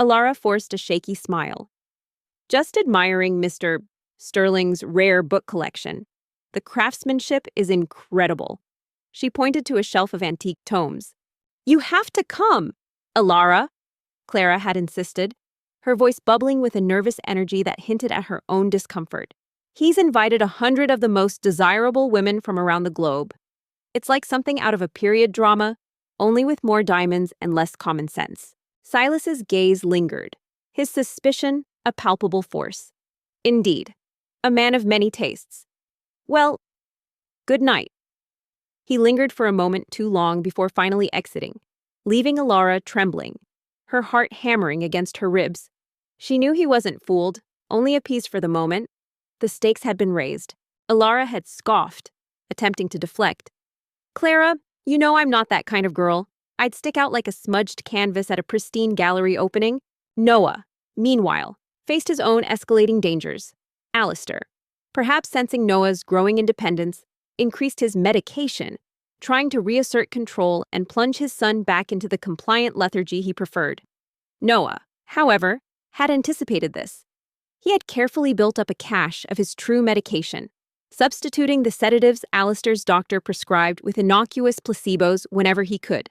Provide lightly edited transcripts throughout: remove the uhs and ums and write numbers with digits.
Alara forced a shaky smile. Just admiring Mr. Sterling's rare book collection. The craftsmanship is incredible. She pointed to a shelf of antique tomes. You have to come, Alara, Clara had insisted, her voice bubbling with a nervous energy that hinted at her own discomfort. He's invited 100 of the most desirable women from around the globe. It's like something out of a period drama, only with more diamonds and less common sense. Silas's gaze lingered, his suspicion a palpable force. Indeed, a man of many tastes. Well, good night. He lingered for a moment too long before finally exiting, leaving Alara trembling, her heart hammering against her ribs. She knew he wasn't fooled, only appeased for the moment. The stakes had been raised. Alara had scoffed, attempting to deflect. Clara, you know I'm not that kind of girl. I'd stick out like a smudged canvas at a pristine gallery opening. Noah, meanwhile, faced his own escalating dangers. Alistair, perhaps sensing Noah's growing independence, increased his medication, trying to reassert control and plunge his son back into the compliant lethargy he preferred. Noah, however, had anticipated this. He had carefully built up a cache of his true medication, substituting the sedatives Alistair's doctor prescribed with innocuous placebos whenever he could.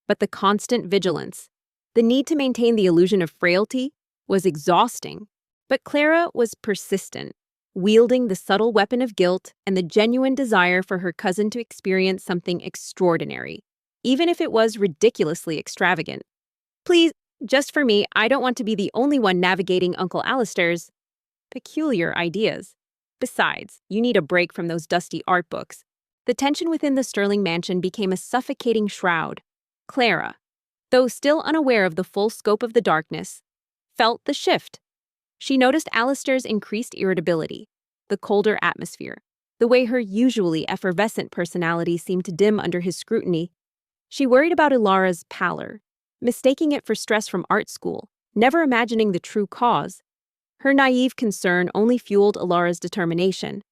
But the constant vigilance, the need to maintain the illusion of frailty, was exhausting. But Clara was persistent, wielding the subtle weapon of guilt and the genuine desire for her cousin to experience something extraordinary, even if it was ridiculously extravagant. Please, just for me, I don't want to be the only one navigating Uncle Alistair's peculiar ideas. Besides, you need a break from those dusty art books. The tension within the Sterling mansion became a suffocating shroud. Clara, though still unaware of the full scope of the darkness, felt the shift. She noticed Alistair's increased irritability, the colder atmosphere, the way her usually effervescent personality seemed to dim under his scrutiny. She worried about Alara's pallor, mistaking it for stress from art school, never imagining the true cause. Her naive concern only fueled Alara's determination.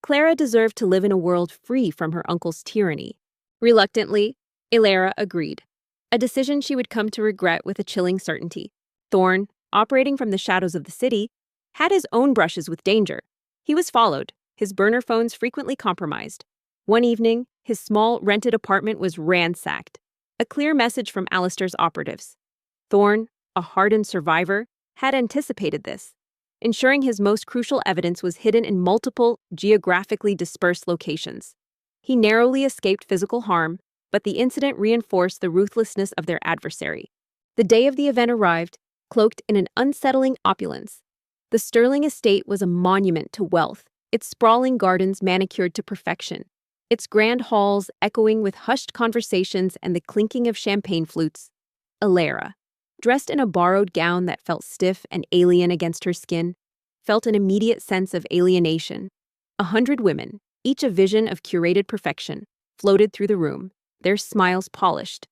Clara deserved to live in a world free from her uncle's tyranny. Reluctantly, Alara agreed, a decision she would come to regret with a chilling certainty. Thorne, operating from the shadows of the city, had his own brushes with danger. He was followed, his burner phones frequently compromised. One evening, his small rented apartment was ransacked. A clear message from Alistair's operatives. Thorne, a hardened survivor, had anticipated this, ensuring his most crucial evidence was hidden in multiple, geographically dispersed locations. He narrowly escaped physical harm, but the incident reinforced the ruthlessness of their adversary. The day of the event arrived, cloaked in an unsettling opulence. The Sterling estate was a monument to wealth, its sprawling gardens manicured to perfection, its grand halls echoing with hushed conversations and the clinking of champagne flutes. Alara, dressed in a borrowed gown that felt stiff and alien against her skin, felt an immediate sense of alienation. 100 women, each a vision of curated perfection, floated through the room, their smiles polished,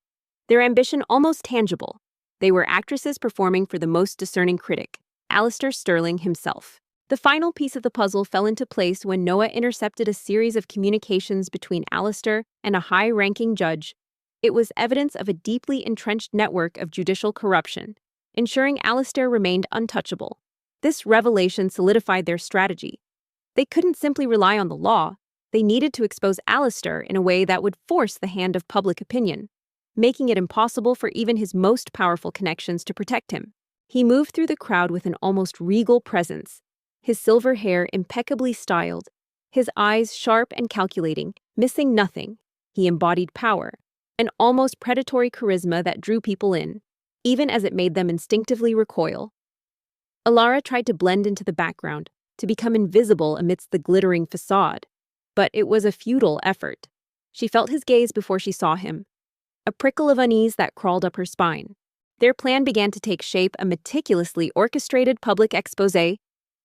their ambition almost tangible. They were actresses performing for the most discerning critic, Alistair Sterling himself. The final piece of the puzzle fell into place when Noah intercepted a series of communications between Alistair and a high-ranking judge. It was evidence of a deeply entrenched network of judicial corruption, ensuring Alistair remained untouchable. This revelation solidified their strategy. They couldn't simply rely on the law. They needed to expose Alistair in a way that would force the hand of public opinion, making it impossible for even his most powerful connections to protect him. He moved through the crowd with an almost regal presence, his silver hair impeccably styled, his eyes sharp and calculating, missing nothing. He embodied power, an almost predatory charisma that drew people in, even as it made them instinctively recoil. Alara tried to blend into the background, to become invisible amidst the glittering facade, but it was a futile effort. She felt his gaze before she saw him, a prickle of unease that crawled up her spine. Their plan began to take shape, a meticulously orchestrated public exposé.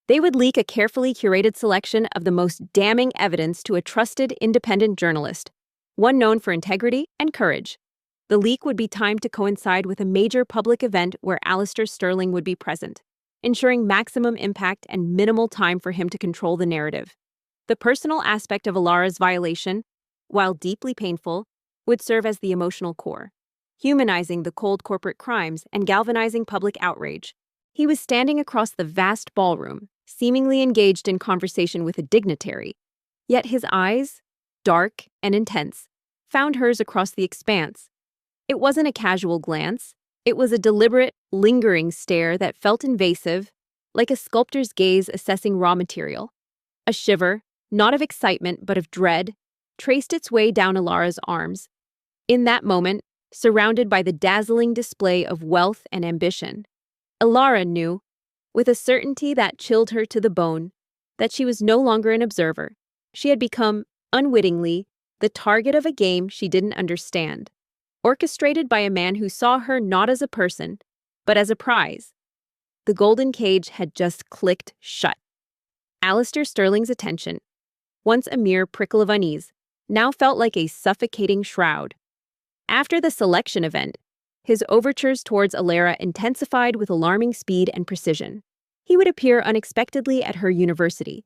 They would leak a carefully curated selection of the most damning evidence to a trusted independent journalist, one known for integrity and courage. The leak would be timed to coincide with a major public event where Alistair Sterling would be present, ensuring maximum impact and minimal time for him to control the narrative. The personal aspect of Alara's violation, while deeply painful, would serve as the emotional core. humanizing the cold corporate crimes and galvanizing public outrage. He was standing across the vast ballroom, seemingly engaged in conversation with a dignitary, yet his eyes, dark and intense, found hers across the expanse. It wasn't a casual glance. It was a deliberate, lingering stare that felt invasive, like a sculptor's gaze assessing raw material. A shiver, not of excitement but of dread, traced its way down Alara's arms. In that moment, surrounded by the dazzling display of wealth and ambition, Alara knew, with a certainty that chilled her to the bone, that she was no longer an observer. She had become, unwittingly, the target of a game she didn't understand, orchestrated by a man who saw her not as a person, but as a prize. The golden cage had just clicked shut. Alistair Sterling's attention, once a mere prickle of unease, now felt like a suffocating shroud. After the selection event, his overtures towards Alara intensified with alarming speed and precision. He would appear unexpectedly at her university,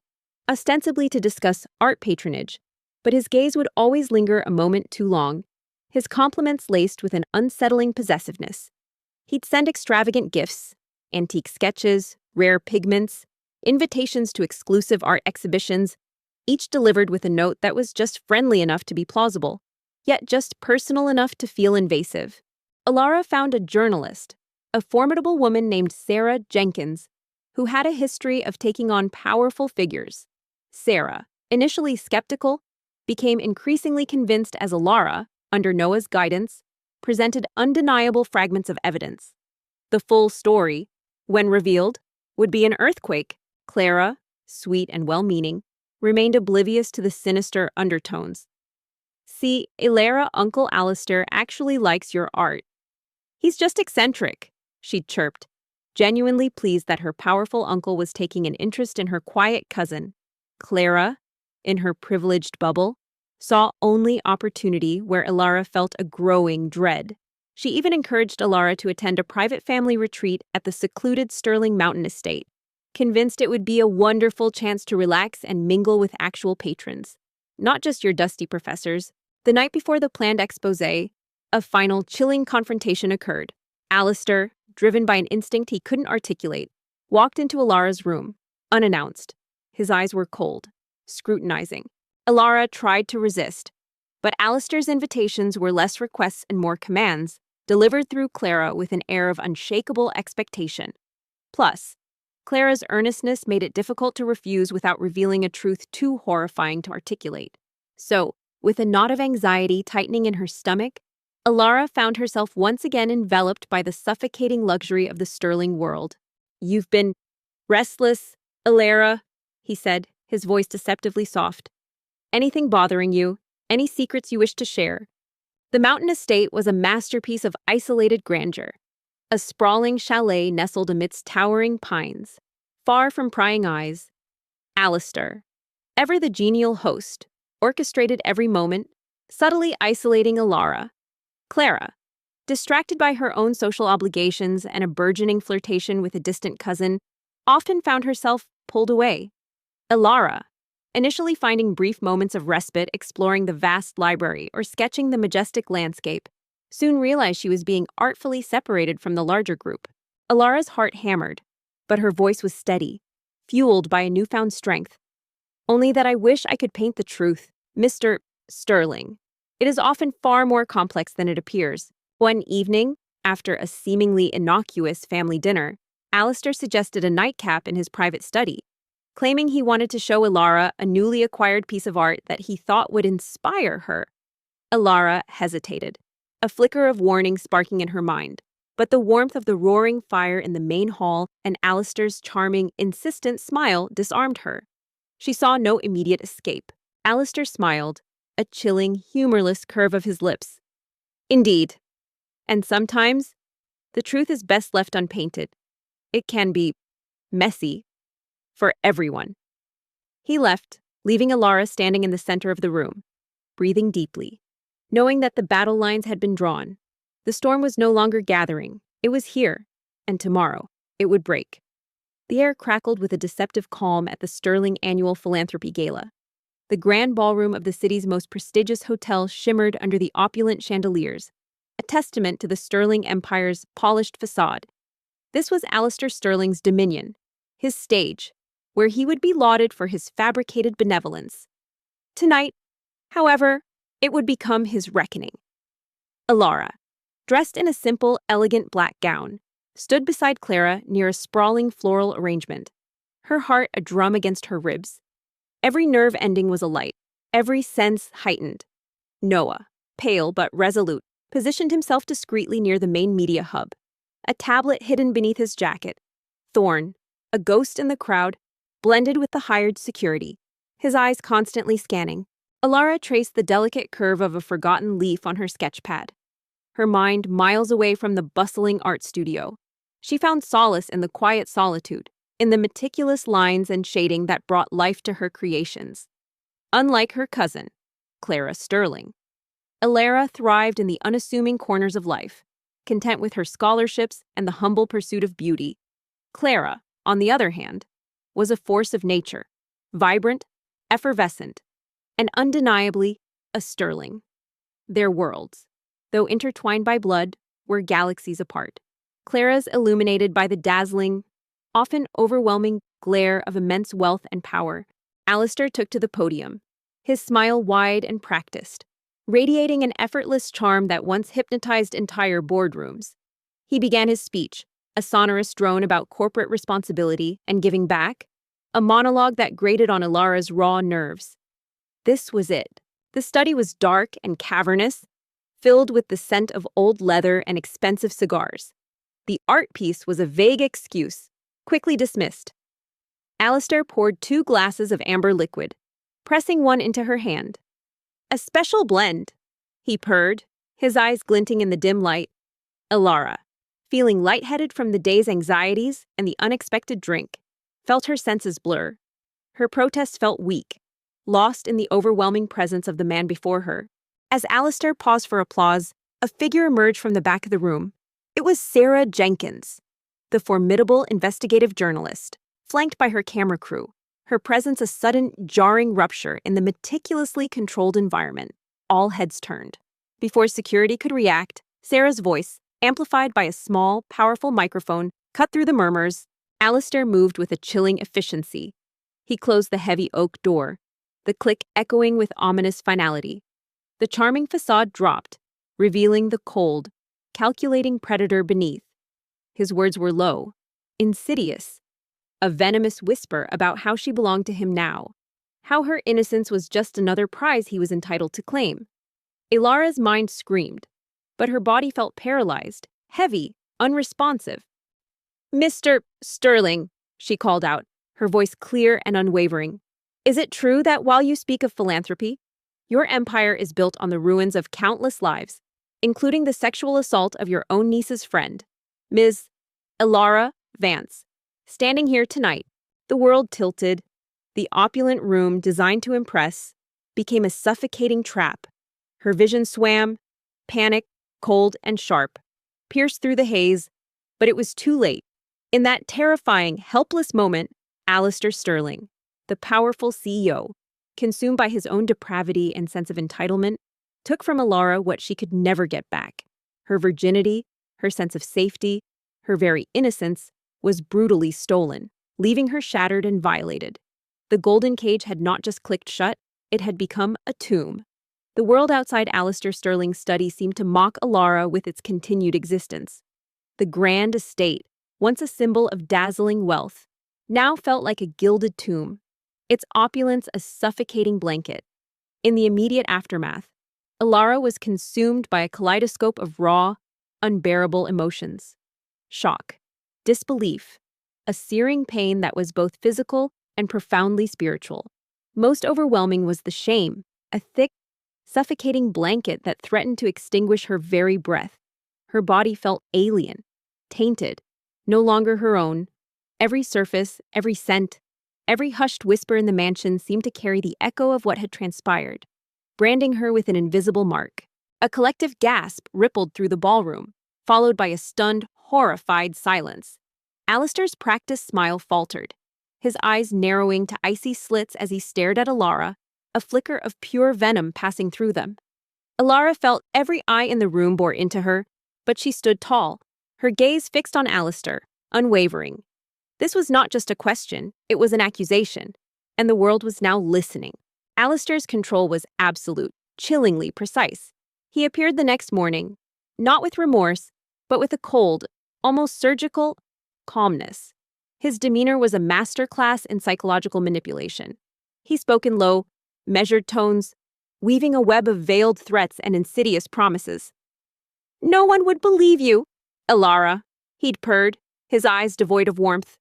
ostensibly to discuss art patronage, but his gaze would always linger a moment too long, his compliments laced with an unsettling possessiveness. He'd send extravagant gifts, antique sketches, rare pigments, invitations to exclusive art exhibitions, each delivered with a note that was just friendly enough to be plausible, yet just personal enough to feel invasive. Alara found a journalist, a formidable woman named Sarah Jenkins, who had a history of taking on powerful figures. Sarah, initially skeptical, became increasingly convinced as Alara, under Noah's guidance, presented undeniable fragments of evidence. The full story, when revealed, would be an earthquake. Clara, sweet and well-meaning, remained oblivious to the sinister undertones. See, Alara, Uncle Alistair actually likes your art. He's just eccentric, she'd chirped, genuinely pleased that her powerful uncle was taking an interest in her quiet cousin. Clara, in her privileged bubble, saw only opportunity where Alara felt a growing dread. She even encouraged Alara to attend a private family retreat at the secluded Sterling Mountain estate, convinced it would be a wonderful chance to relax and mingle with actual patrons, not just your dusty professors. The night before the planned exposé, a final chilling confrontation occurred. Alistair, driven by an instinct he couldn't articulate, walked into Alara's room, unannounced. His eyes were cold, scrutinizing. Alara tried to resist, but Alistair's invitations were less requests and more commands, delivered through Clara with an air of unshakable expectation. Plus, Clara's earnestness made it difficult to refuse without revealing a truth too horrifying to articulate. So, with a knot of anxiety tightening in her stomach, Alara found herself once again enveloped by the suffocating luxury of the Sterling world. "You've been restless, Alara," he said, his voice deceptively soft. "Anything bothering you? Any secrets you wish to share?" The mountain estate was a masterpiece of isolated grandeur, a sprawling chalet nestled amidst towering pines, far from prying eyes. Alistair, ever the genial host, orchestrated every moment, subtly isolating Alara. Clara, distracted by her own social obligations and a burgeoning flirtation with a distant cousin, often found herself pulled away. Alara, initially finding brief moments of respite exploring the vast library or sketching the majestic landscape, soon realized she was being artfully separated from the larger group. Alara's heart hammered, but her voice was steady, fueled by a newfound strength. "Only that I wish I could paint the truth, Mr. Sterling. It is often far more complex than it appears." One evening, after a seemingly innocuous family dinner, Alistair suggested a nightcap in his private study, claiming he wanted to show Alara a newly acquired piece of art that he thought would inspire her. Alara hesitated, a flicker of warning sparking in her mind, but the warmth of the roaring fire in the main hall and Alistair's charming, insistent smile disarmed her. She saw no immediate escape. Alistair smiled, a chilling, humorless curve of his lips. "Indeed. And sometimes, the truth is best left unpainted. It can be messy for everyone." He left, leaving Alara standing in the center of the room, breathing deeply, knowing that the battle lines had been drawn. The storm was no longer gathering. It was here, and tomorrow it would break. The air crackled with a deceptive calm at the Sterling Annual Philanthropy Gala. The grand ballroom of the city's most prestigious hotel shimmered under the opulent chandeliers, a testament to the Sterling Empire's polished facade. This was Aleister Stirling's dominion, his stage, where he would be lauded for his fabricated benevolence. Tonight, however, it would become his reckoning. Alara, dressed in a simple, elegant black gown, stood beside Clara near a sprawling floral arrangement, her heart a drum against her ribs. Every nerve ending was alight, every sense heightened. Noah, pale but resolute, positioned himself discreetly near the main media hub, a tablet hidden beneath his jacket. Thorn, a ghost in the crowd, blended with the hired security, his eyes constantly scanning. Alara traced the delicate curve of a forgotten leaf on her sketchpad, her mind miles away from the bustling art studio. She found solace in the quiet solitude, in the meticulous lines and shading that brought life to her creations. Unlike her cousin, Clara Sterling, Alara thrived in the unassuming corners of life, content with her scholarships and the humble pursuit of beauty. Clara, on the other hand, was a force of nature, vibrant, effervescent, and undeniably a Sterling. Their worlds, though intertwined by blood, were galaxies apart. Clara's illuminated by the dazzling, often overwhelming glare of immense wealth and power. Aleister took to the podium, his smile wide and practiced, radiating an effortless charm that once hypnotized entire boardrooms. He began his speech, a sonorous drone about corporate responsibility and giving back, a monologue that grated on Alara's raw nerves. This was it. The study was dark and cavernous, filled with the scent of old leather and expensive cigars. The art piece was a vague excuse, quickly dismissed. Aleister poured 2 glasses of amber liquid, pressing one into her hand. "A special blend," he purred, his eyes glinting in the dim light. Alara, feeling lightheaded from the day's anxieties and the unexpected drink, felt her senses blur. Her protest felt weak, lost in the overwhelming presence of the man before her. As Aleister paused for applause, a figure emerged from the back of the room. It was Sarah Jenkins, the formidable investigative journalist, flanked by her camera crew, her presence a sudden, jarring rupture in the meticulously controlled environment. All heads turned. Before security could react, Sarah's voice, amplified by a small, powerful microphone, cut through the murmurs. Aleister moved with a chilling efficiency. He closed the heavy oak door, the click echoing with ominous finality. The charming facade dropped, revealing the cold, calculating predator beneath. His words were low, insidious, a venomous whisper about how she belonged to him now, how her innocence was just another prize he was entitled to claim. Alara's mind screamed, but her body felt paralyzed, heavy, unresponsive. "Mr. Sterling," she called out, her voice clear and unwavering, "is it true that while you speak of philanthropy, your empire is built on the ruins of countless lives, including the sexual assault of your own niece's friend, Ms. Alara Vance? Standing here tonight, the world tilted. The opulent room, designed to impress, became a suffocating trap. Her vision swam, panic, cold and sharp, pierced through the haze, but it was too late. In that terrifying, helpless moment, Aleister Sterling, the powerful CEO, consumed by his own depravity and sense of entitlement, took from Alara what she could never get back. Her virginity, her sense of safety, her very innocence was brutally stolen, leaving her shattered and violated. The golden cage had not just clicked shut, it had become a tomb. The world outside Aleister Sterling's study seemed to mock Alara with its continued existence. The grand estate, once a symbol of dazzling wealth, now felt like a gilded tomb, its opulence a suffocating blanket. In the immediate aftermath, Alara was consumed by a kaleidoscope of raw, unbearable emotions. Shock, disbelief, a searing pain that was both physical and profoundly spiritual. Most overwhelming was the shame, a thick, suffocating blanket that threatened to extinguish her very breath. Her body felt alien, tainted, no longer her own. Every surface, every scent, every hushed whisper in the mansion seemed to carry the echo of what had transpired, branding her with an invisible mark. A collective gasp rippled through the ballroom, followed by a stunned, horrified silence. Aleister's practiced smile faltered, his eyes narrowing to icy slits as he stared at Alara, a flicker of pure venom passing through them. Alara felt every eye in the room bore into her, but she stood tall, her gaze fixed on Alistair, unwavering. This was not just a question, it was an accusation, and the world was now listening. Alistair's control was absolute, chillingly precise. He appeared the next morning, not with remorse, but with a cold, almost surgical, calmness. His demeanor was a masterclass in psychological manipulation. He spoke in low, measured tones, weaving a web of veiled threats and insidious promises. "No one would believe you, Alara," he'd purred, his eyes devoid of warmth.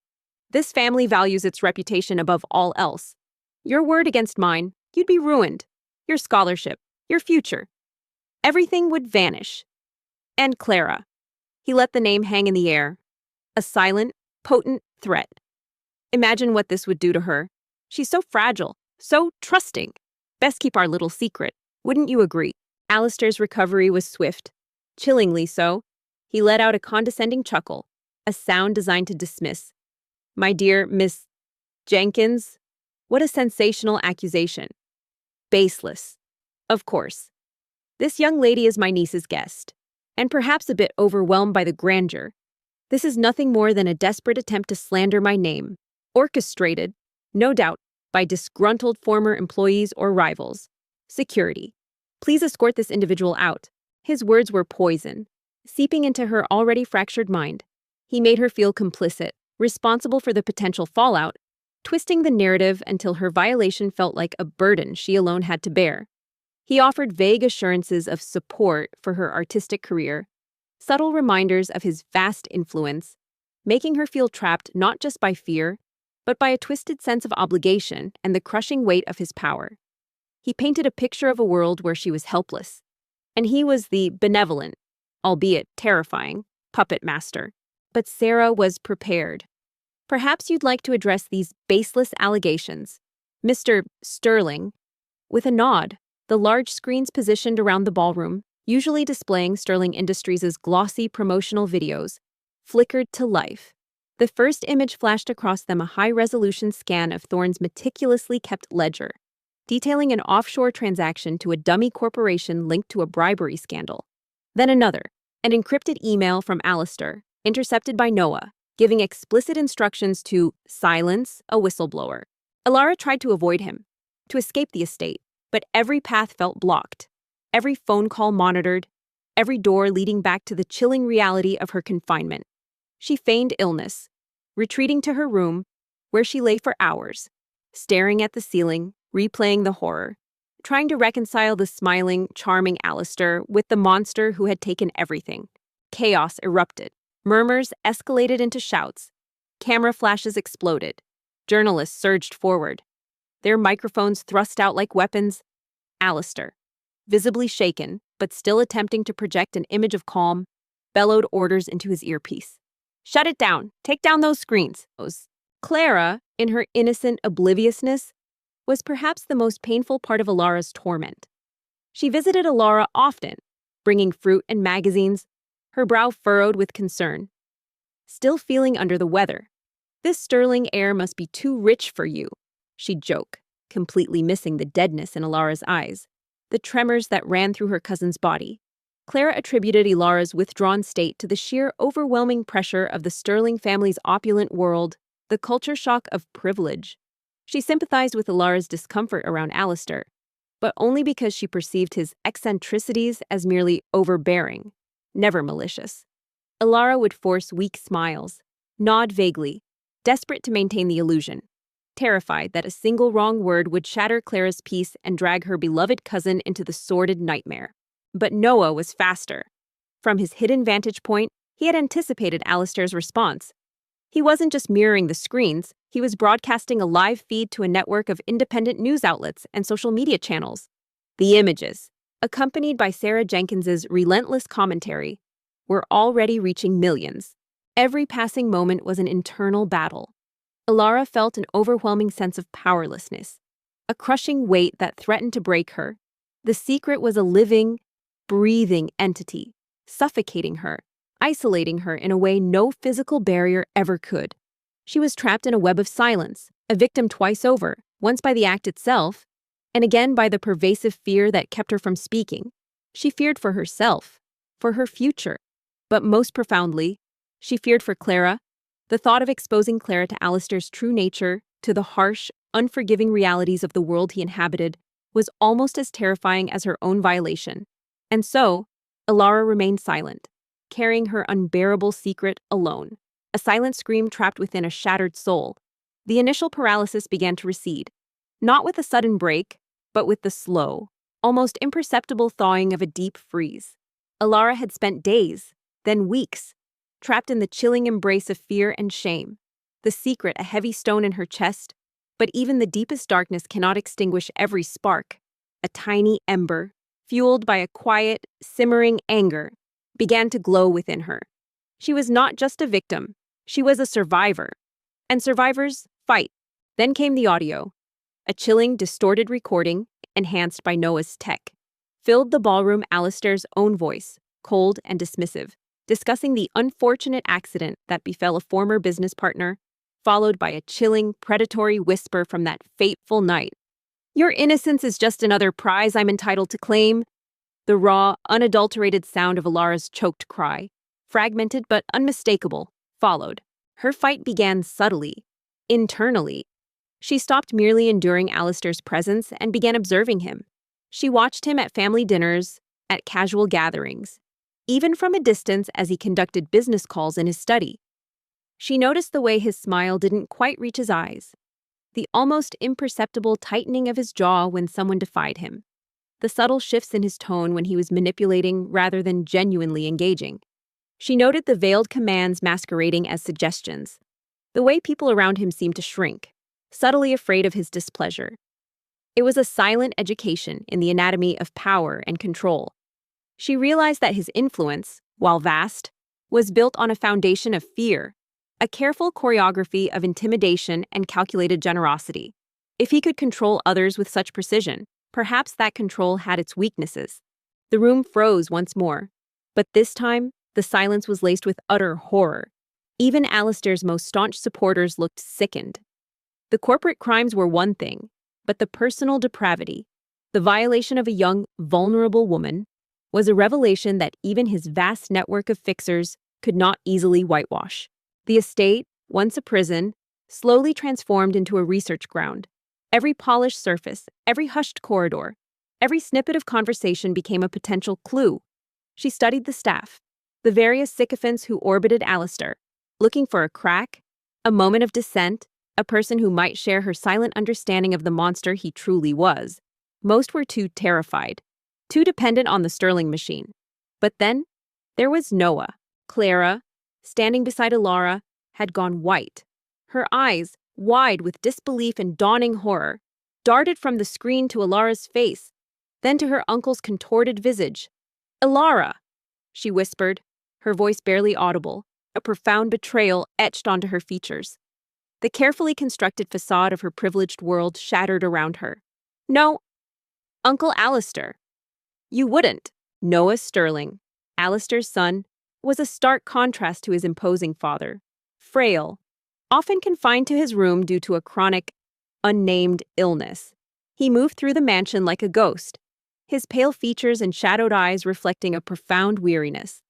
"This family values its reputation above all else. Your word against mine, you'd be ruined. Your scholarship, your future. Everything would vanish. And Clara." He let the name hang in the air. A silent, potent threat. Imagine what this would do to her. She's so fragile, so trusting. Best keep our little secret, wouldn't you agree? Alistair's recovery was swift, chillingly so. He let out a condescending chuckle, a sound designed to dismiss. "My dear Miss Jenkins, what a sensational accusation. Baseless. Of course. This young lady is my niece's guest, and perhaps a bit overwhelmed by the grandeur. This is nothing more than a desperate attempt to slander my name, orchestrated, no doubt, by disgruntled former employees or rivals. Security. Please escort this individual out." His words were poison, seeping into her already fractured mind. He made her feel complicit, responsible for the potential fallout, twisting the narrative until her violation felt like a burden she alone had to bear. He offered vague assurances of support for her artistic career, subtle reminders of his vast influence, making her feel trapped not just by fear, but by a twisted sense of obligation and the crushing weight of his power. He painted a picture of a world where she was helpless, and he was the benevolent, albeit terrifying, puppet master. But Sarah was prepared. "Perhaps you'd like to address these baseless allegations, Mr. Sterling." With a nod, the large screens positioned around the ballroom, usually displaying Sterling Industries' glossy promotional videos, flickered to life. The first image flashed across them a high-resolution scan of Thorne's meticulously kept ledger, detailing an offshore transaction to a dummy corporation linked to a bribery scandal. Then another, an encrypted email from Alistair, intercepted by Noah, giving explicit instructions to silence a whistleblower. Alara tried to avoid him, to escape the estate, but every path felt blocked, every phone call monitored, every door leading back to the chilling reality of her confinement. She feigned illness, retreating to her room, where she lay for hours, staring at the ceiling, replaying the horror, trying to reconcile the smiling, charming Alistair with the monster who had taken everything. Chaos erupted. Murmurs escalated into shouts. Camera flashes exploded. Journalists surged forward, their microphones thrust out like weapons. Alistair, visibly shaken, but still attempting to project an image of calm, bellowed orders into his earpiece. "Shut it down! Take down those screens!" Clara, in her innocent obliviousness, was perhaps the most painful part of Alara's torment. She visited Alara often, bringing fruit and magazines, her brow furrowed with concern. "Still feeling under the weather. This Sterling air must be too rich for you," she'd joke, completely missing the deadness in Alara's eyes, the tremors that ran through her cousin's body. Clara attributed Alara's withdrawn state to the sheer overwhelming pressure of the Sterling family's opulent world, the culture shock of privilege. She sympathized with Alara's discomfort around Alistair, but only because she perceived his eccentricities as merely overbearing, never malicious. Alara would force weak smiles, nod vaguely, desperate to maintain the illusion, terrified that a single wrong word would shatter Clara's peace and drag her beloved cousin into the sordid nightmare. But Noah was faster. From his hidden vantage point, he had anticipated Alistair's response. He wasn't just mirroring the screens, he was broadcasting a live feed to a network of independent news outlets and social media channels. The images, accompanied by Sarah Jenkins's relentless commentary, were already reaching millions. Every passing moment was an internal battle. Alara felt an overwhelming sense of powerlessness, a crushing weight that threatened to break her. The secret was a living, breathing entity, suffocating her, isolating her in a way no physical barrier ever could. She was trapped in a web of silence, a victim twice over, once by the act itself, and again by the pervasive fear that kept her from speaking. She feared for herself, for her future, but most profoundly, she feared for Clara. The thought of exposing Clara to Alistair's true nature, to the harsh, unforgiving realities of the world he inhabited, was almost as terrifying as her own violation. And so, Alara remained silent, carrying her unbearable secret alone, a silent scream trapped within a shattered soul. The initial paralysis began to recede, not with a sudden break, but with the slow, almost imperceptible thawing of a deep freeze. Alara had spent days, then weeks, trapped in the chilling embrace of fear and shame, the secret a heavy stone in her chest, but even the deepest darkness cannot extinguish every spark. A tiny ember, fueled by a quiet, simmering anger, began to glow within her. She was not just a victim, she was a survivor. And survivors fight. Then came the audio. A chilling, distorted recording, enhanced by Noah's tech, filled the ballroom. Alistair's own voice, cold and dismissive, discussing the unfortunate accident that befell a former business partner, followed by a chilling, predatory whisper from that fateful night. "Your innocence is just another prize I'm entitled to claim." The raw, unadulterated sound of Alara's choked cry, fragmented but unmistakable, followed. Her fight began subtly, internally. She stopped merely enduring Alistair's presence and began observing him. She watched him at family dinners, at casual gatherings, even from a distance as he conducted business calls in his study. She noticed the way his smile didn't quite reach his eyes, the almost imperceptible tightening of his jaw when someone defied him, the subtle shifts in his tone when he was manipulating rather than genuinely engaging. She noted the veiled commands masquerading as suggestions, the way people around him seemed to shrink, subtly afraid of his displeasure. It was a silent education in the anatomy of power and control. She realized that his influence, while vast, was built on a foundation of fear, a careful choreography of intimidation and calculated generosity. If he could control others with such precision, perhaps that control had its weaknesses. The room froze once more, but this time, the silence was laced with utter horror. Even Alistair's most staunch supporters looked sickened. The corporate crimes were one thing, but the personal depravity, the violation of a young, vulnerable woman, was a revelation that even his vast network of fixers could not easily whitewash. The estate, once a prison, slowly transformed into a research ground. Every polished surface, every hushed corridor, every snippet of conversation became a potential clue. She studied the staff, the various sycophants who orbited Alistair, looking for a crack, a moment of dissent, a person who might share her silent understanding of the monster he truly was. Most were too terrified, too dependent on the Sterling machine. But then, there was Noah. Clara, standing beside Alara, had gone white. Her eyes, wide with disbelief and dawning horror, darted from the screen to Alara's face, then to her uncle's contorted visage. "Alara," she whispered, her voice barely audible, a profound betrayal etched onto her features. The carefully constructed facade of her privileged world shattered around her. "No, Uncle Alistair. You wouldn't." Noah Sterling, Alistair's son, was a stark contrast to his imposing father. Frail, often confined to his room due to a chronic, unnamed illness. He moved through the mansion like a ghost, his pale features and shadowed eyes reflecting a profound weariness.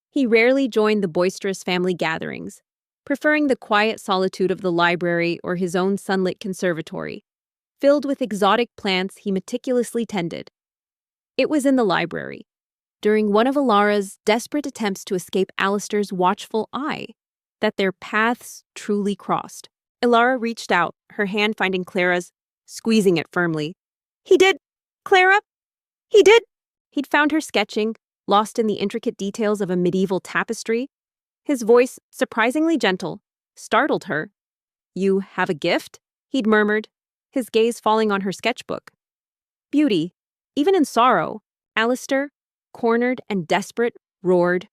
He rarely joined the boisterous family gatherings, preferring the quiet solitude of the library or his own sunlit conservatory, filled with exotic plants he meticulously tended. It was in the library, during one of Alara's desperate attempts to escape Alistair's watchful eye, that their paths truly crossed. Alara reached out, her hand finding Clara's, squeezing it firmly. "He did, Clara! He did!" He'd found her sketching, lost in the intricate details of a medieval tapestry. His voice, surprisingly gentle, startled her. "You have a gift?" he'd murmured, his gaze falling on her sketchbook. Beauty, even in sorrow. Alistair, cornered and desperate, roared.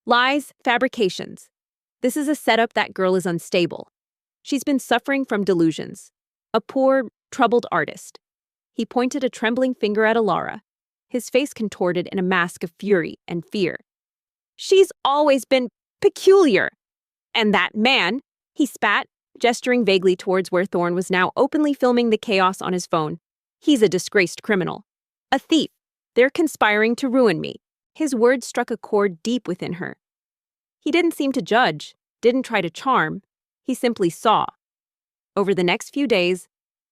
"Lies, fabrications. This is a setup. That girl is unstable. She's been suffering from delusions. A poor, troubled artist." He pointed a trembling finger at Alara, his face contorted in a mask of fury and fear. "She's always been peculiar. And that man," he spat, gesturing vaguely towards where Thorne was now openly filming the chaos on his phone. "He's a disgraced criminal. A thief. They're conspiring to ruin me. His words struck a chord deep within her. He didn't seem to judge, didn't try to charm. He simply saw. Over the next few days,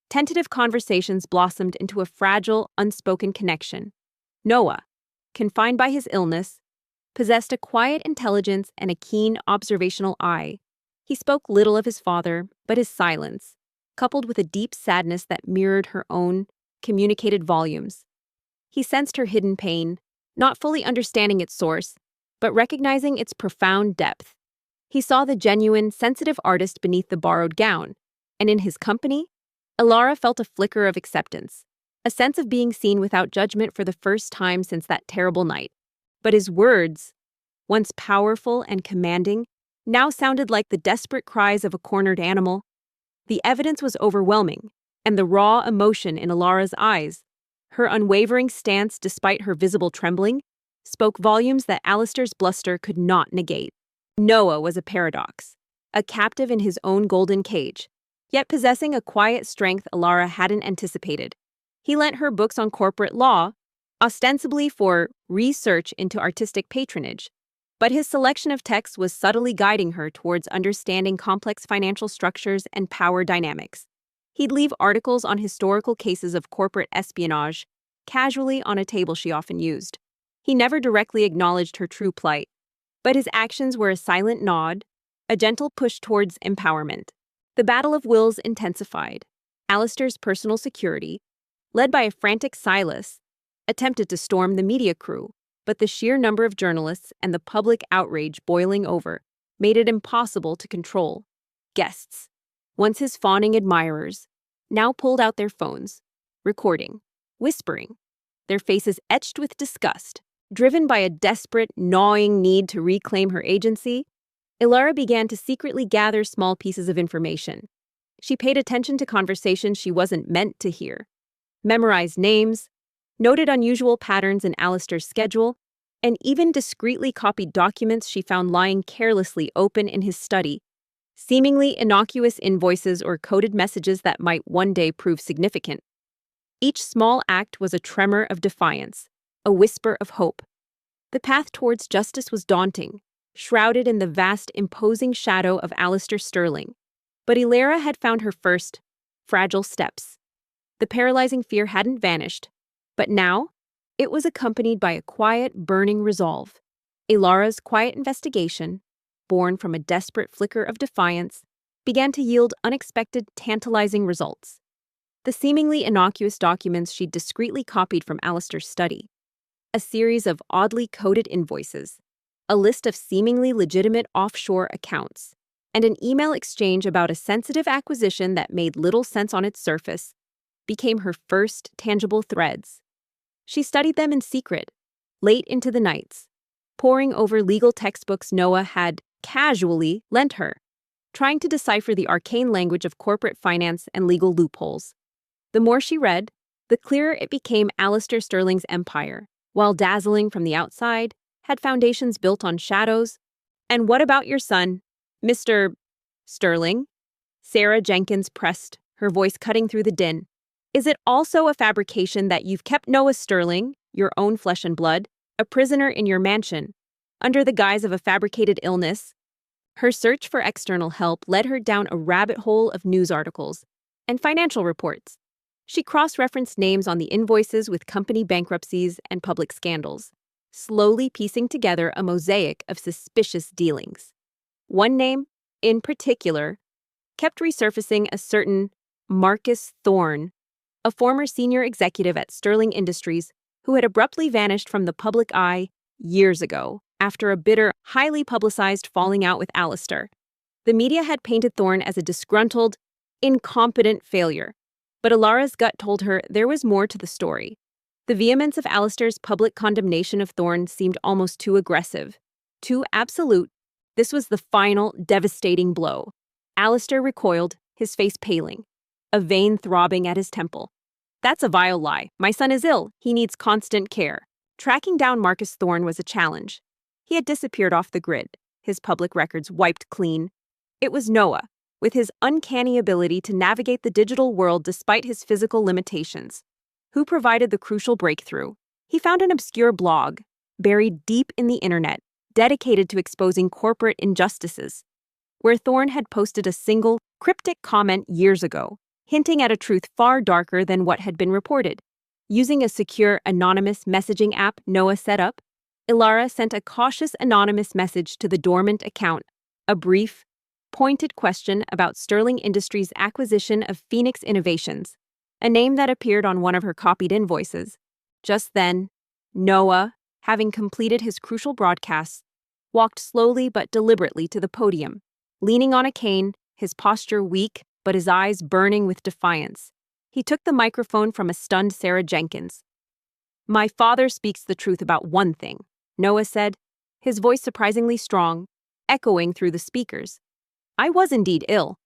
tentative conversations blossomed into a fragile, unspoken connection. Noah, confined by his illness, possessed a quiet intelligence and a keen observational eye. He spoke little of his father, but his silence, coupled with a deep sadness that mirrored her own, communicated volumes. He sensed her hidden pain, not fully understanding its source, but recognizing its profound depth. He saw the genuine, sensitive artist beneath the borrowed gown, and in his company, Ilara felt a flicker of acceptance, a sense of being seen without judgment for the first time since that terrible night. But his words, once powerful and commanding, now sounded like the desperate cries of a cornered animal. The evidence was overwhelming, and the raw emotion in Ilara's eyes, her unwavering stance despite her visible trembling, spoke volumes that Alistair's bluster could not negate. Noah was a paradox, a captive in his own golden cage, yet possessing a quiet strength Ilara hadn't anticipated. He lent her books on corporate law, ostensibly for research into artistic patronage, but his selection of texts was subtly guiding her towards understanding complex financial structures and power dynamics. He'd leave articles on historical cases of corporate espionage casually on a table she often used. He never directly acknowledged her true plight, but his actions were a silent nod, a gentle push towards empowerment. The battle of wills intensified. Alistair's personal security, led by a frantic Silas, attempted to storm the media crew, but the sheer number of journalists and the public outrage boiling over made it impossible to control. Guests, once his fawning admirers, now pulled out their phones, recording, whispering, their faces etched with disgust. Driven by a desperate, gnawing need to reclaim her agency, Ilara began to secretly gather small pieces of information. She paid attention to conversations she wasn't meant to hear, memorized names, noted unusual patterns in Alistair's schedule, and even discreetly copied documents she found lying carelessly open in his study, seemingly innocuous invoices or coded messages that might one day prove significant. Each small act was a tremor of defiance, a whisper of hope. The path towards justice was daunting, shrouded in the vast, imposing shadow of Alistair Sterling. But Ilara had found her first, fragile steps. The paralyzing fear hadn't vanished, but now it was accompanied by a quiet, burning resolve. Ilara's quiet investigation, born from a desperate flicker of defiance, began to yield unexpected, tantalizing results. The seemingly innocuous documents she'd discreetly copied from Alistair's study, a series of oddly coded invoices, a list of seemingly legitimate offshore accounts, and an email exchange about a sensitive acquisition that made little sense on its surface, became her first tangible threads. She studied them in secret, late into the nights, poring over legal textbooks Noah had casually lent her, trying to decipher the arcane language of corporate finance and legal loopholes. The more she read, the clearer it became Alistair Sterling's empire, while dazzling from the outside, had foundations built on shadows. "And what about your son, Mr. Sterling?" Sarah Jenkins pressed, her voice cutting through the din. "Is it also a fabrication that you've kept Noah Sterling, your own flesh and blood, a prisoner in your mansion, under the guise of a fabricated illness?" Her search for external help led her down a rabbit hole of news articles and financial reports. She cross-referenced names on the invoices with company bankruptcies and public scandals, slowly piecing together a mosaic of suspicious dealings. One name, in particular, kept resurfacing: a certain Marcus Thorne, a former senior executive at Sterling Industries who had abruptly vanished from the public eye years ago after a bitter, highly publicized falling out with Alistair. The media had painted Thorne as a disgruntled, incompetent failure, but Ilara's gut told her there was more to the story. The vehemence of Alistair's public condemnation of Thorne seemed almost too aggressive, too absolute. This was the final, devastating blow. Alistair recoiled, his face paling, a vein throbbing at his temple. "That's a vile lie. My son is ill. He needs constant care." Tracking down Marcus Thorne was a challenge. He had disappeared off the grid, his public records wiped clean. It was Noah, with his uncanny ability to navigate the digital world despite his physical limitations, who provided the crucial breakthrough. He found an obscure blog, buried deep in the internet, dedicated to exposing corporate injustices, where Thorne had posted a single, cryptic comment years ago, hinting at a truth far darker than what had been reported. Using a secure, anonymous messaging app Noah set up, Ilara sent a cautious anonymous message to the dormant account, a brief, pointed question about Sterling Industries' acquisition of Phoenix Innovations, a name that appeared on one of her copied invoices. Just then, Noah, having completed his crucial broadcasts, walked slowly but deliberately to the podium, leaning on a cane, his posture weak but his eyes burning with defiance. He took the microphone from a stunned Sarah Jenkins. "My father speaks the truth about one thing," Noah said, his voice surprisingly strong, echoing through the speakers. "I was indeed ill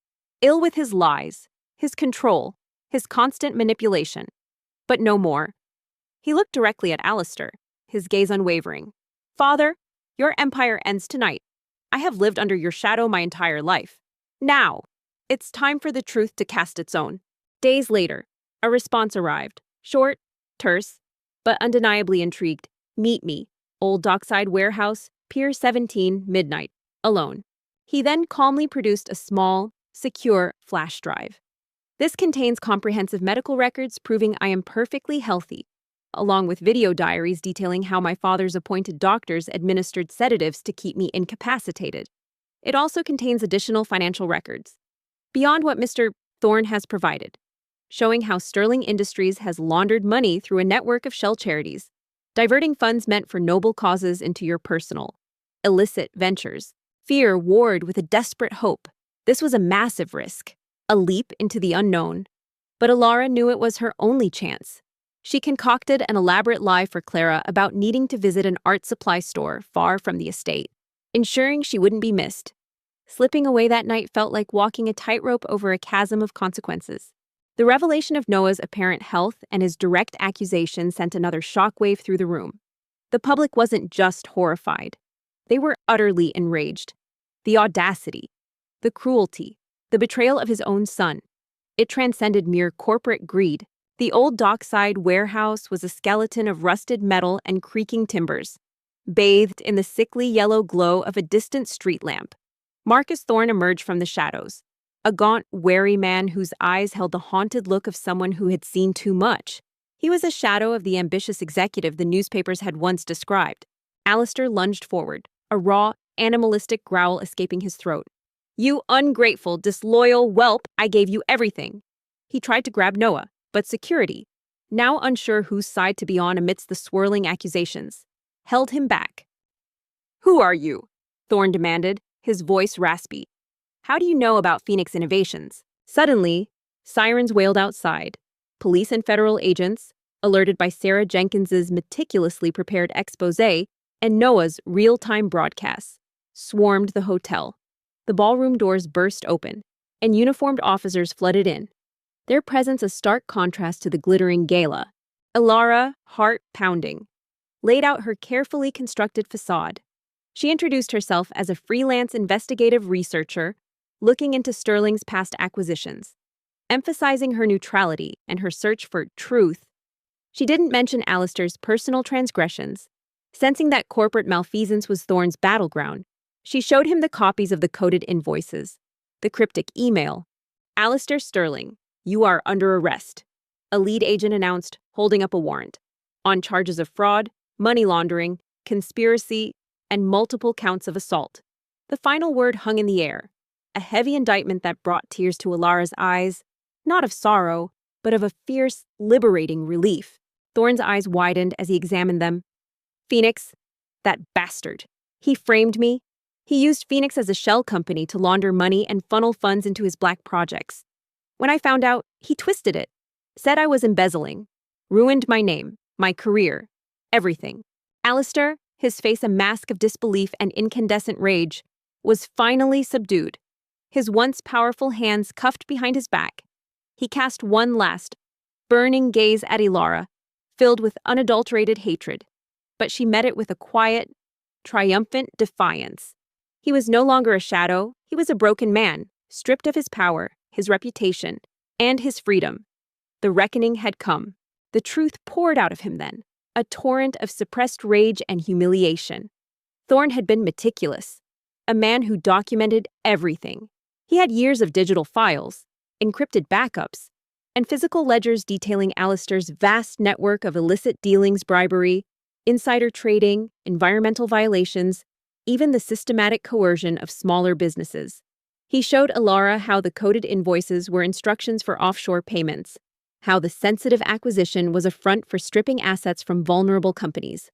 with his lies, his control, his constant manipulation. But no more." He looked directly at Alistair, his gaze unwavering. "Father, your empire ends tonight. I have lived under your shadow my entire life. Now, it's time for the truth to cast its own." Days later, a response arrived. Short, terse, but undeniably intrigued. "Meet me, Old Dockside Warehouse, Pier 17, midnight, alone." He then calmly produced a small, secure flash drive. "This contains comprehensive medical records proving I am perfectly healthy, along with video diaries detailing how my father's appointed doctors administered sedatives to keep me incapacitated. It also contains additional financial records, beyond what Mr. Thorne has provided, showing how Sterling Industries has laundered money through a network of shell charities, diverting funds meant for noble causes into your personal, illicit ventures. Fear warred with a desperate hope. This was a massive risk, a leap into the unknown. But Ilara knew it was her only chance. She concocted an elaborate lie for Clara about needing to visit an art supply store far from the estate, ensuring she wouldn't be missed. Slipping away that night felt like walking a tightrope over a chasm of consequences. The revelation of Noah's apparent health and his direct accusation sent another shockwave through the room. The public wasn't just horrified. They were utterly enraged. The audacity, the cruelty, the betrayal of his own son. It transcended mere corporate greed. The old dockside warehouse was a skeleton of rusted metal and creaking timbers, bathed in the sickly yellow glow of a distant street lamp. Marcus Thorne emerged from the shadows, a gaunt, wary man whose eyes held the haunted look of someone who had seen too much. He was a shadow of the ambitious executive the newspapers had once described. Alistair lunged forward, a raw, animalistic growl escaping his throat. "You ungrateful, disloyal whelp, I gave you everything." He tried to grab Noah, but security, now unsure whose side to be on amidst the swirling accusations, held him back. "Who are you?" Thorne demanded, his voice raspy. "How do you know about Phoenix Innovations?" Suddenly, sirens wailed outside. Police and federal agents, alerted by Sarah Jenkins's meticulously prepared exposé and Noah's real-time broadcasts, swarmed the hotel. The ballroom doors burst open, and uniformed officers flooded in, their presence a stark contrast to the glittering gala. Ilara, heart pounding, laid out her carefully constructed facade. She introduced herself as a freelance investigative researcher looking into Sterling's past acquisitions, emphasizing her neutrality and her search for truth. She didn't mention Alistair's personal transgressions. Sensing that corporate malfeasance was Thorne's battleground, she showed him the copies of the coded invoices, the cryptic email. "Alistair Sterling, you are under arrest," a lead agent announced, holding up a warrant, "on charges of fraud, money laundering, conspiracy, and multiple counts of assault." The final word hung in the air, a heavy indictment that brought tears to Ilara's eyes, not of sorrow, but of a fierce, liberating relief. Thorne's eyes widened as he examined them. "Phoenix, that bastard. He framed me. He used Phoenix as a shell company to launder money and funnel funds into his black projects. When I found out, he twisted it, said I was embezzling, ruined my name, my career, everything." Alistair, his face a mask of disbelief and incandescent rage, was finally subdued, his once powerful hands cuffed behind his back. He cast one last, burning gaze at Ilara, filled with unadulterated hatred, but she met it with a quiet, triumphant defiance. He was no longer a shadow, he was a broken man, stripped of his power, his reputation, and his freedom. The reckoning had come. The truth poured out of him then, a torrent of suppressed rage and humiliation. Thorn had been meticulous, a man who documented everything. He had years of digital files, encrypted backups, and physical ledgers detailing Alistair's vast network of illicit dealings, bribery, insider trading, environmental violations, even the systematic coercion of smaller businesses. He showed Alara how the coded invoices were instructions for offshore payments, how the sensitive acquisition was a front for stripping assets from vulnerable companies.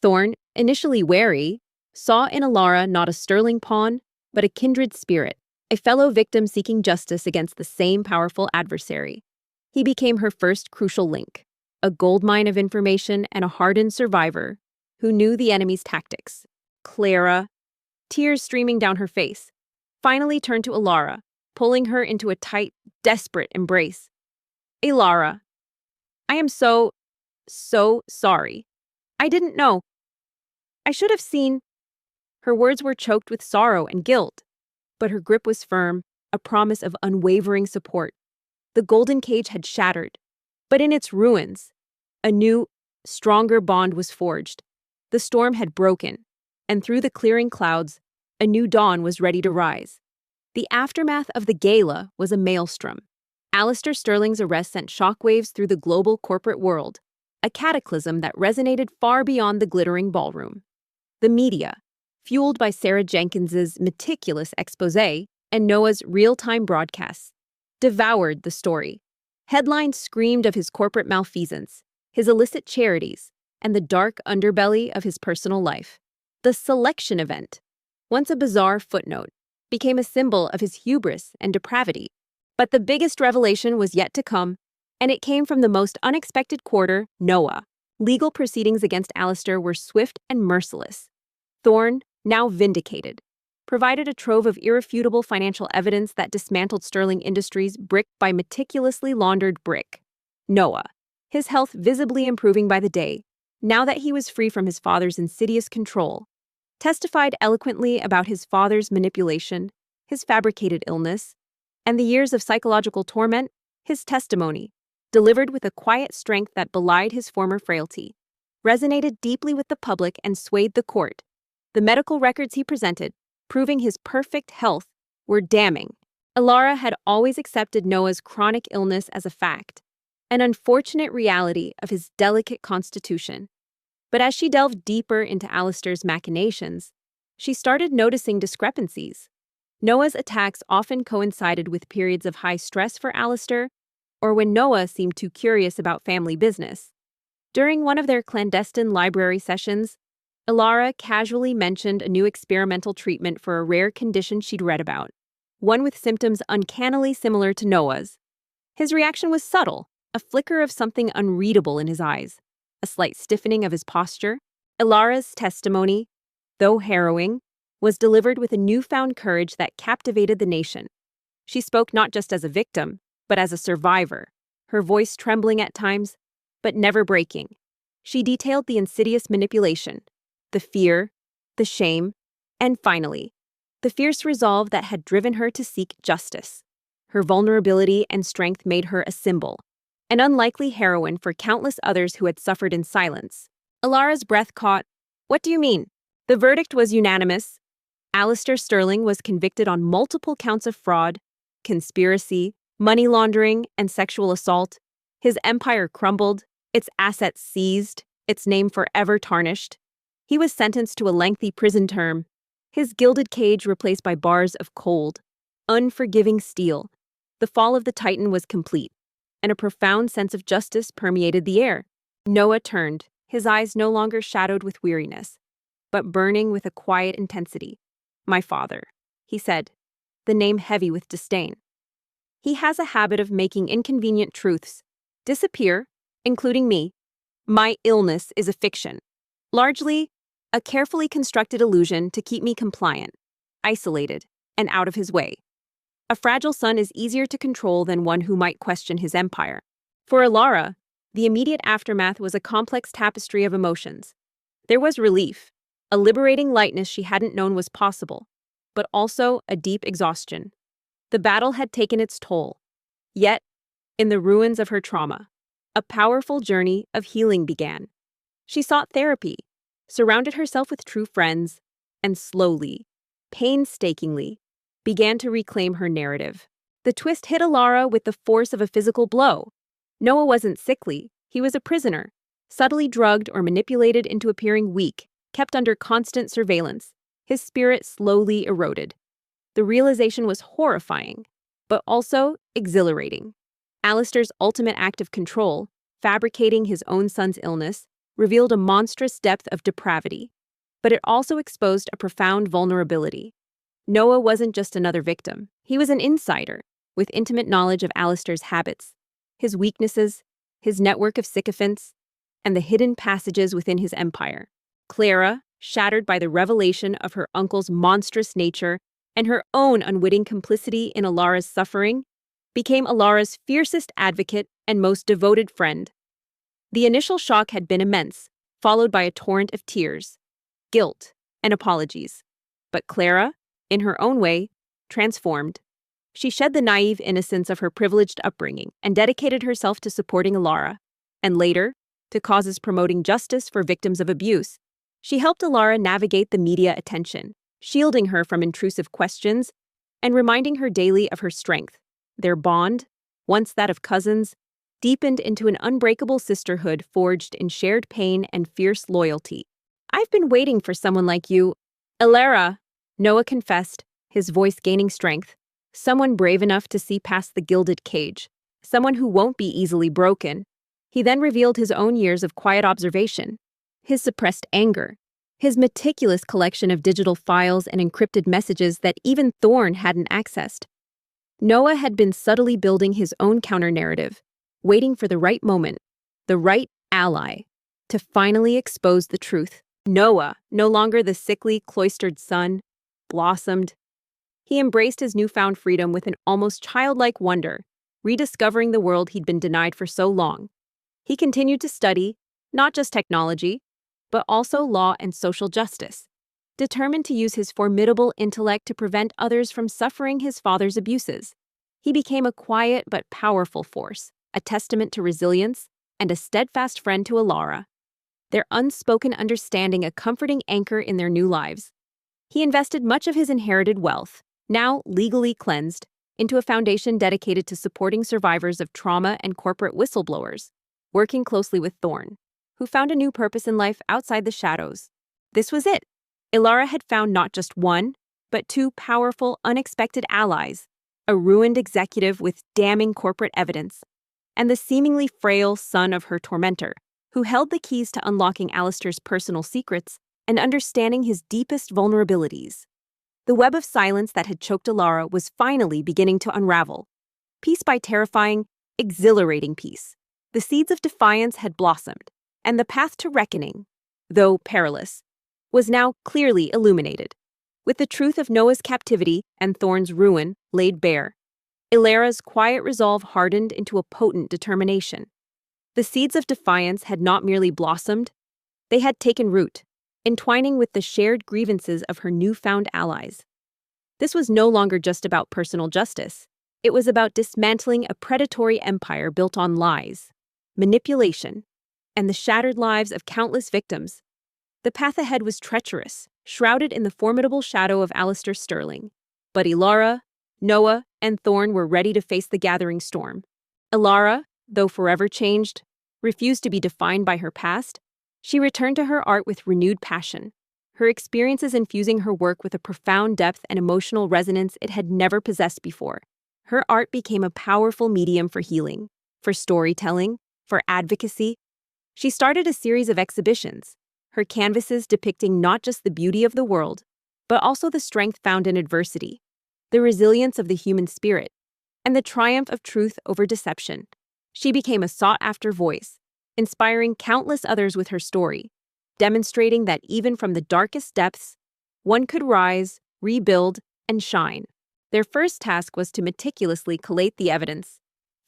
Thorn, initially wary, saw in Alara not a sterling pawn, but a kindred spirit, a fellow victim seeking justice against the same powerful adversary. He became her first crucial link, a goldmine of information and a hardened survivor who knew the enemy's tactics. Clara, tears streaming down her face, finally turned to Alara, pulling her into a tight, desperate embrace. Alara, I am so sorry. I didn't know. I should have seen. Her words were choked with sorrow and guilt, but her grip was firm, a promise of unwavering support. The golden cage had shattered, but in its ruins, a new, stronger bond was forged. The storm had broken, and through the clearing clouds, a new dawn was ready to rise. The aftermath of the gala was a maelstrom. Alistair Sterling's arrest sent shockwaves through the global corporate world, a cataclysm that resonated far beyond the glittering ballroom. The media, fueled by Sarah Jenkins's meticulous exposé and Noah's real-time broadcasts, devoured the story. Headlines screamed of his corporate malfeasance, his illicit charities, and the dark underbelly of his personal life. The selection event, once a bizarre footnote, became a symbol of his hubris and depravity. But the biggest revelation was yet to come, and it came from the most unexpected quarter, Noah. Legal proceedings against Alistair were swift and merciless. Thorn, now vindicated, provided a trove of irrefutable financial evidence that dismantled Sterling Industries brick by meticulously laundered brick. Noah, his health visibly improving by the day, now that he was free from his father's insidious control, testified eloquently about his father's manipulation, his fabricated illness, and the years of psychological torment. His testimony, delivered with a quiet strength that belied his former frailty, resonated deeply with the public and swayed the court. The medical records he presented, proving his perfect health, were damning. Alara had always accepted Noah's chronic illness as a fact, an unfortunate reality of his delicate constitution. But as she delved deeper into Alistair's machinations, she started noticing discrepancies. Noah's attacks often coincided with periods of high stress for Alistair, or when Noah seemed too curious about family business. During one of their clandestine library sessions, Alara casually mentioned a new experimental treatment for a rare condition she'd read about, one with symptoms uncannily similar to Noah's. His reaction was subtle, a flicker of something unreadable in his eyes, a slight stiffening of his posture. Alara's testimony, though harrowing, was delivered with a newfound courage that captivated the nation. She spoke not just as a victim, but as a survivor, her voice trembling at times, but never breaking. She detailed the insidious manipulation, the fear, the shame, and finally, the fierce resolve that had driven her to seek justice. Her vulnerability and strength made her a symbol, an unlikely heroine for countless others who had suffered in silence. Alara's breath caught. What do you mean? The verdict was unanimous. Alistair Sterling was convicted on multiple counts of fraud, conspiracy, money laundering, and sexual assault. His empire crumbled, its assets seized, its name forever tarnished. He was sentenced to a lengthy prison term, his gilded cage replaced by bars of cold, unforgiving steel. The fall of the Titan was complete, and a profound sense of justice permeated the air. Noah turned, his eyes no longer shadowed with weariness, but burning with a quiet intensity. My father, he said, the name heavy with disdain. He has a habit of making inconvenient truths disappear, including me. My illness is a fiction, largely a carefully constructed illusion to keep me compliant, isolated, and out of his way. A fragile son is easier to control than one who might question his empire. For Alara, the immediate aftermath was a complex tapestry of emotions. There was relief, a liberating lightness she hadn't known was possible, but also a deep exhaustion. The battle had taken its toll. Yet, in the ruins of her trauma, a powerful journey of healing began. She sought therapy, surrounded herself with true friends, and slowly, painstakingly, began to reclaim her narrative. The twist hit Alara with the force of a physical blow. Noah wasn't sickly, he was a prisoner, subtly drugged or manipulated into appearing weak, kept under constant surveillance. His spirit slowly eroded. The realization was horrifying, but also exhilarating. Alistair's ultimate act of control, fabricating his own son's illness, revealed a monstrous depth of depravity. But it also exposed a profound vulnerability. Noah wasn't just another victim. He was an insider, with intimate knowledge of Alistair's habits, his weaknesses, his network of sycophants, and the hidden passages within his empire. Clara, shattered by the revelation of her uncle's monstrous nature and her own unwitting complicity in Alara's suffering, became Alara's fiercest advocate and most devoted friend. The initial shock had been immense, followed by a torrent of tears, guilt, and apologies. But Clara, in her own way, transformed. She shed the naive innocence of her privileged upbringing and dedicated herself to supporting Alara, and later, to causes promoting justice for victims of abuse. She helped Alara navigate the media attention, shielding her from intrusive questions and reminding her daily of her strength. Their bond, once that of cousins, deepened into an unbreakable sisterhood forged in shared pain and fierce loyalty. "I've been waiting for someone like you, Alara," Noah confessed, his voice gaining strength. "Someone brave enough to see past the gilded cage. Someone who won't be easily broken." He then revealed his own years of quiet observation, his suppressed anger, his meticulous collection of digital files and encrypted messages that even Thorn hadn't accessed. Noah had been subtly building his own counter-narrative, waiting for the right moment, the right ally, to finally expose the truth. Noah, no longer the sickly, cloistered son, blossomed. He embraced his newfound freedom with an almost childlike wonder, rediscovering the world he'd been denied for so long. He continued to study, not just technology, but also law and social justice, determined to use his formidable intellect to prevent others from suffering his father's abuses. He became a quiet but powerful force, a testament to resilience and a steadfast friend to Alara, their unspoken understanding a comforting anchor in their new lives. He invested much of his inherited wealth, now legally cleansed, into a foundation dedicated to supporting survivors of trauma and corporate whistleblowers, working closely with Thorn, who found a new purpose in life outside the shadows. This was it. Alara had found not just one, but two powerful, unexpected allies, a ruined executive with damning corporate evidence, and the seemingly frail son of her tormentor, who held the keys to unlocking Alistair's personal secrets and understanding his deepest vulnerabilities. The web of silence that had choked Alara was finally beginning to unravel, piece by terrifying, exhilarating piece. The seeds of defiance had blossomed, and the path to reckoning, though perilous, was now clearly illuminated. With the truth of Noah's captivity and Thorn's ruin laid bare, Alara's quiet resolve hardened into a potent determination. The seeds of defiance had not merely blossomed, they had taken root, entwining with the shared grievances of her newfound allies. This was no longer just about personal justice. It was about dismantling a predatory empire built on lies, manipulation, and the shattered lives of countless victims. The path ahead was treacherous, shrouded in the formidable shadow of Alistair Sterling. But Alara, Noah, and Thorn were ready to face the gathering storm. Alara, though forever changed, refused to be defined by her past. She returned to her art with renewed passion, her experiences infusing her work with a profound depth and emotional resonance it had never possessed before. Her art became a powerful medium for healing, for storytelling, for advocacy. She started a series of exhibitions, her canvases depicting not just the beauty of the world, but also the strength found in adversity, the resilience of the human spirit, and the triumph of truth over deception. She became a sought-after voice, inspiring countless others with her story, demonstrating that even from the darkest depths, one could rise, rebuild, and shine. Their first task was to meticulously collate the evidence.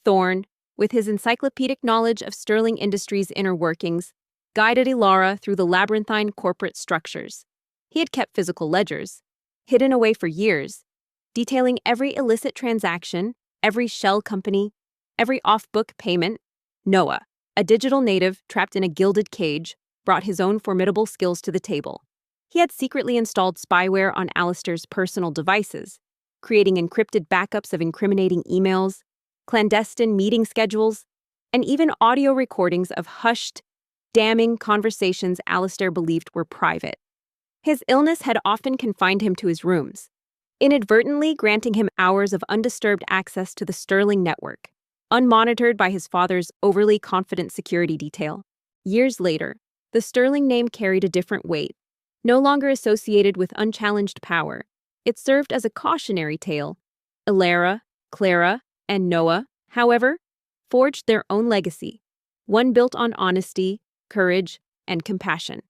Thorn, with his encyclopedic knowledge of Sterling Industries' inner workings, guided Alara through the labyrinthine corporate structures. He had kept physical ledgers, hidden away for years, detailing every illicit transaction, every shell company, every off-book payment. Noah, a digital native trapped in a gilded cage, brought his own formidable skills to the table. He had secretly installed spyware on Alistair's personal devices, creating encrypted backups of incriminating emails, clandestine meeting schedules, and even audio recordings of hushed, damning conversations Alistair believed were private. His illness had often confined him to his rooms, inadvertently granting him hours of undisturbed access to the Sterling network, unmonitored by his father's overly confident security detail. Years later, the Sterling name carried a different weight. No longer associated with unchallenged power, it served as a cautionary tale. Illyra, Clara, and Noah, however, forged their own legacy, one built on honesty, courage, and compassion.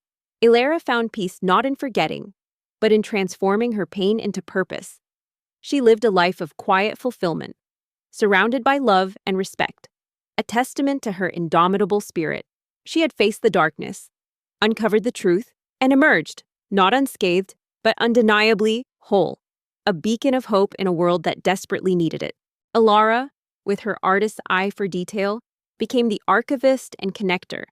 Illyra found peace not in forgetting, but in transforming her pain into purpose. She lived a life of quiet fulfillment, surrounded by love and respect, a testament to her indomitable spirit. She had faced the darkness, uncovered the truth, and emerged, not unscathed, but undeniably whole, a beacon of hope in a world that desperately needed it. Illyra, with her artist's eye for detail, became the archivist and connector,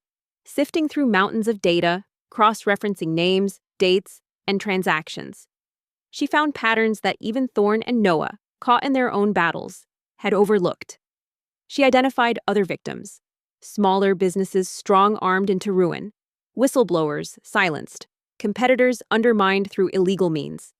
sifting through mountains of data, cross-referencing names, dates, and transactions. She found patterns that even Thorn and Noah, caught in their own battles, had overlooked. She identified other victims, smaller businesses strong-armed into ruin, whistleblowers silenced, competitors undermined through illegal means.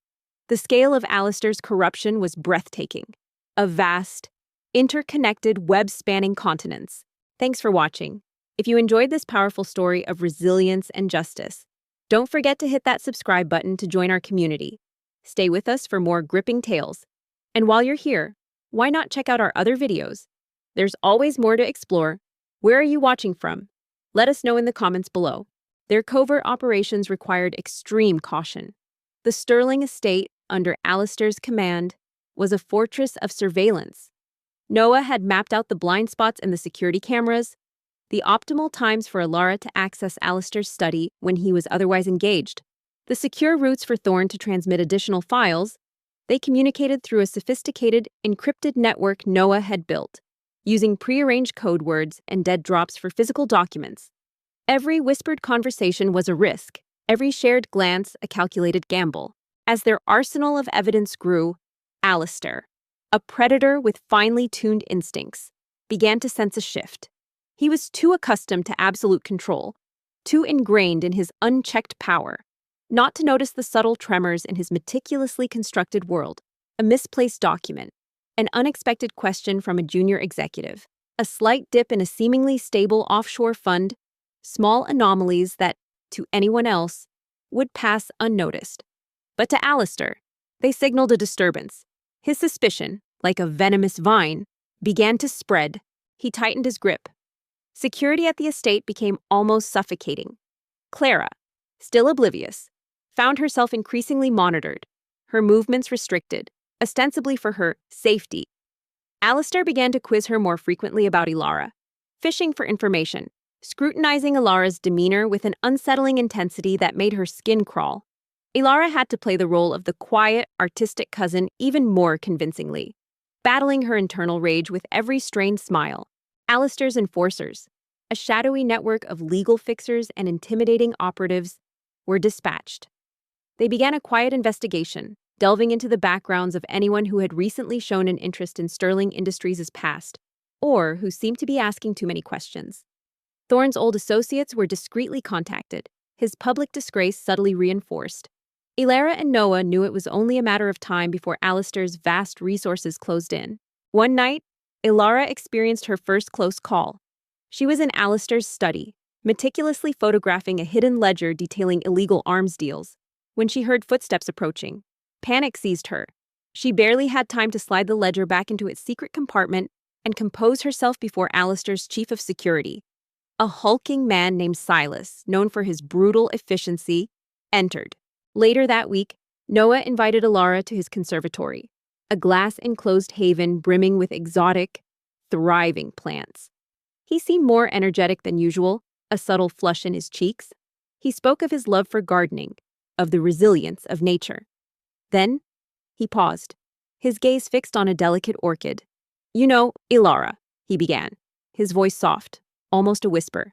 The scale of Alistair's corruption was breathtaking, a vast, interconnected web spanning continents. Thanks for watching. If you enjoyed this powerful story of resilience and justice, don't forget to hit that subscribe button to join our community. Stay with us for more gripping tales. And while you're here, why not check out our other videos? There's always more to explore. Where are you watching from? Let us know in the comments below. Their covert operations required extreme caution. The Sterling estate, under Alistair's command, was a fortress of surveillance. Noah had mapped out the blind spots in the security cameras, the optimal times for Illyra to access Alistair's study when he was otherwise engaged, the secure routes for Thorn to transmit additional files. They communicated through a sophisticated, encrypted network Noah had built, using prearranged code words and dead drops for physical documents. Every whispered conversation was a risk, every shared glance a calculated gamble. As their arsenal of evidence grew, Alistair, a predator with finely tuned instincts, began to sense a shift. He was too accustomed to absolute control, too ingrained in his unchecked power, not to notice the subtle tremors in his meticulously constructed world. A misplaced document, an unexpected question from a junior executive, a slight dip in a seemingly stable offshore fund, small anomalies that, to anyone else, would pass unnoticed. But to Alistair, they signaled a disturbance. His suspicion, like a venomous vine, began to spread. He tightened his grip. Security at the estate became almost suffocating. Clara, still oblivious, found herself increasingly monitored, her movements restricted, ostensibly for her safety. Alistair began to quiz her more frequently about Illyra, fishing for information, scrutinizing Illyra's demeanor with an unsettling intensity that made her skin crawl. Illyra had to play the role of the quiet, artistic cousin even more convincingly, battling her internal rage with every strained smile. Alistair's enforcers, a shadowy network of legal fixers and intimidating operatives, were dispatched. They began a quiet investigation, delving into the backgrounds of anyone who had recently shown an interest in Sterling Industries' past, or who seemed to be asking too many questions. Thorn's old associates were discreetly contacted, his public disgrace subtly reinforced. Illyra and Noah knew it was only a matter of time before Alistair's vast resources closed in. One night, Illyra experienced her first close call. She was in Alistair's study, meticulously photographing a hidden ledger detailing illegal arms deals, when she heard footsteps approaching. Panic seized her. She barely had time to slide the ledger back into its secret compartment and compose herself before Alistair's chief of security. A hulking man named Silas, known for his brutal efficiency, entered. Later that week, Noah invited Illyra to his conservatory, a glass-enclosed haven brimming with exotic, thriving plants. He seemed more energetic than usual, a subtle flush in his cheeks. He spoke of his love for gardening, of the resilience of nature. Then, he paused, his gaze fixed on a delicate orchid. "You know, Illyra," he began, his voice soft, almost a whisper.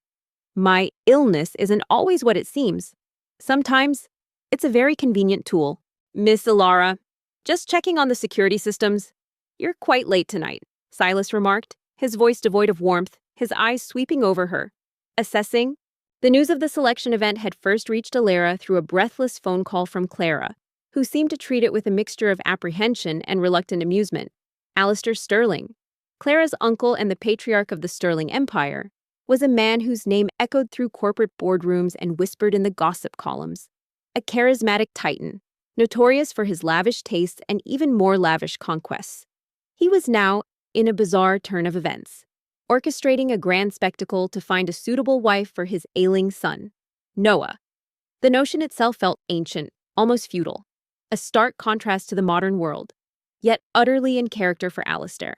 My illness isn't always what it seems. Sometimes, it's a very convenient tool. Miss Ilara, just checking on the security systems. You're quite late tonight, Silas remarked, his voice devoid of warmth, his eyes sweeping over her. Assessing? The news of the selection event had first reached Alara through a breathless phone call from Clara, who seemed to treat it with a mixture of apprehension and reluctant amusement. Alistair Sterling, Clara's uncle and the patriarch of the Sterling Empire, was a man whose name echoed through corporate boardrooms and whispered in the gossip columns. A charismatic titan, notorious for his lavish tastes and even more lavish conquests. He was now in a bizarre turn of events, orchestrating a grand spectacle to find a suitable wife for his ailing son, Noah. The notion itself felt ancient, almost feudal, a stark contrast to the modern world, yet utterly in character for Alistair.